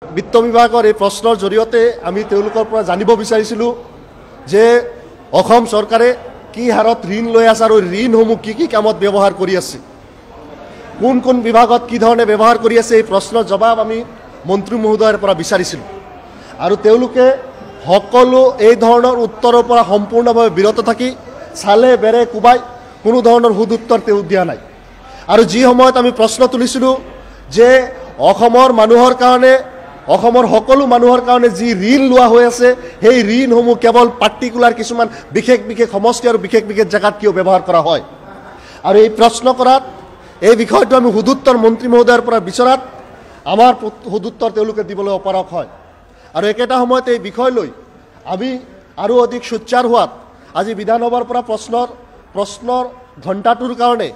বিত্ত বিভাগৰ এই প্ৰশ্নৰ জৰিয়তে আমি তেওঁলোকৰ পৰা জানিব বিচাৰিছিলোঁ যে অসম চৰকাৰে কি হাৰত ঋণ লৈ আছে আৰু ঋণসমূহ কি কি কামত ব্যৱহাৰ কৰি আছে, কোন কোন বিভাগত কি ধৰণে ব্যৱহাৰ কৰি আছে, এই প্ৰশ্নৰ জবাব আমি মন্ত্ৰী মহোদয়ৰ পৰা বিচাৰিছিলোঁ। আৰু তেওঁলোকে সকলো এই ধৰণৰ উত্তৰৰ পৰা সম্পূৰ্ণভাৱে বিৰত থাকি চালে বেৰে কোবাই কোনো ধৰণৰ সুদুত্তৰ তেওঁ দিয়া নাই। আৰু যি সময়ত আমি প্ৰশ্ন তুলিছিলোঁ যে অসমৰ মানুহৰ কাৰণে, অসমৰ সকলো মানুহৰ কাৰণে যি ঋণ লোৱা হৈ আছে, সেই ঋণসমূহ কেৱল পাৰ্টিকুলাৰ কিছুমান বিশেষ বিশেষ সমষ্টি আৰু বিশেষ বিশেষ জেগাত কিয় ব্যৱহাৰ কৰা হয়। আৰু এই প্ৰশ্ন কৰাত এই বিষয়টো আমি সুদুত্তৰ মন্ত্ৰী মহোদয়ৰ পৰা বিচৰাত আমাৰ সুদুত্তৰ তেওঁলোকে দিবলৈ অপাৰগ হয়। আৰু একেটা সময়ত এই বিষয় লৈ আমি আৰু অধিক সোচ্চাৰ হোৱাত আজি বিধানসভাৰ পৰা প্ৰশ্নৰ ঘণ্টাটোৰ কাৰণে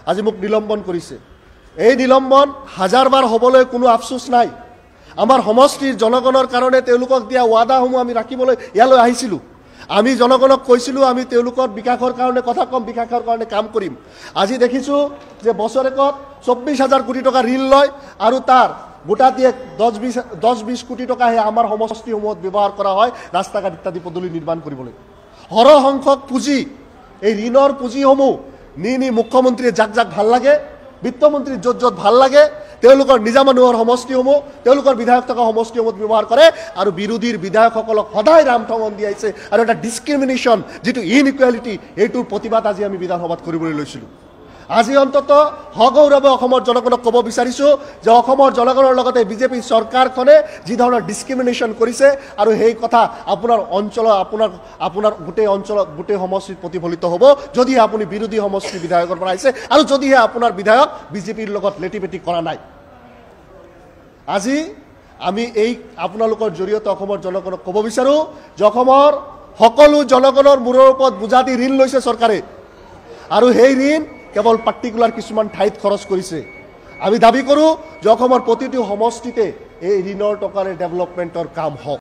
আজি মোক নিলম্বন কৰিছে। এই নিলম্বন হাজাৰবাৰ হ'বলৈ কোনো আফচোচ নাই। আমাৰ সমষ্টিৰ জনগণৰ কাৰণে তেওঁলোকক দিয়া ৱাদাসমূহ আমি ৰাখিবলৈ ইয়ালৈ আহিছিলোঁ। আমি জনগণক কৈছিলোঁ আমি তেওঁলোকৰ বিকাশৰ কাৰণে কথা ক'ম, বিকাশৰ কাৰণে কাম কৰিম। আজি দেখিছোঁ যে বছৰেকত 24,000 কোটি টকা ঋণ লয় আৰু তাৰ গোটা দিয়ে 10-20 কোটি টকাহে আমাৰ সমষ্টিসমূহত ব্যৱহাৰ কৰা হয় ৰাস্তা ঘাট ইত্যাদি পদূলি নিৰ্মাণ কৰিবলৈ। সৰহ সংখ্যক পুঁজি, এই ঋণৰ পুঁজিসমূহ নি মুখ্যমন্ত্ৰীয়ে যাক যাক ভাল লাগে, বিত্তমন্ত্ৰী য'ত য'ত ভাল লাগে, তেওঁলোকৰ নিজা মানুহৰ সমষ্টিসমূহ, তেওঁলোকৰ বিধায়ক থকা সমষ্টিসমূহত ব্যৱহাৰ কৰে আৰু বিৰোধীৰ বিধায়কসকলক সদায় ৰামঠঙন দি আহিছে। আৰু এটা ডিছক্ৰিমিনেশ্যন, যিটো ইনইকুৱেলিটি, এইটোৰ প্ৰতিবাদ আজি আমি বিধানসভাত কৰিবলৈ লৈছিলোঁ। আজি অন্তত সগৌৰৱে অসমৰ জনগণক ক'ব বিচাৰিছোঁ যে অসমৰ জনগণৰ লগতে বিজেপি চৰকাৰখনে যি ধৰণৰ ডিছক্ৰিমিনেশ্যন কৰিছে আৰু সেই কথা আপোনাৰ অঞ্চলৰ আপোনাৰ গোটেই অঞ্চলত গোটেই সমষ্টিত প্ৰতিফলিত হ'ব যদিহে আপুনি বিৰোধী সমষ্টিৰ বিধায়কৰ পৰা আহিছে আৰু যদিহে আপোনাৰ বিধায়ক বিজেপিৰ লগত লেটিপেটি কৰা নাই। আজি আমি এই আপোনালোকৰ জৰিয়তে অসমৰ জনগণক ক'ব বিচাৰোঁ যে অসমৰ সকলো জনগণৰ মূৰৰ ওপৰত বোজা দি ঋণ লৈছে চৰকাৰে আৰু সেই ঋণ কেৱল পাৰ্টিকুলাৰ কিছুমান ঠাইত খৰচ কৰিছে। আমি দাবী কৰোঁ যে অসমৰ প্ৰতিটো সমষ্টিতে এই ঋণৰ টকাৰে ডেভেলপমেণ্টৰ কাম হওক।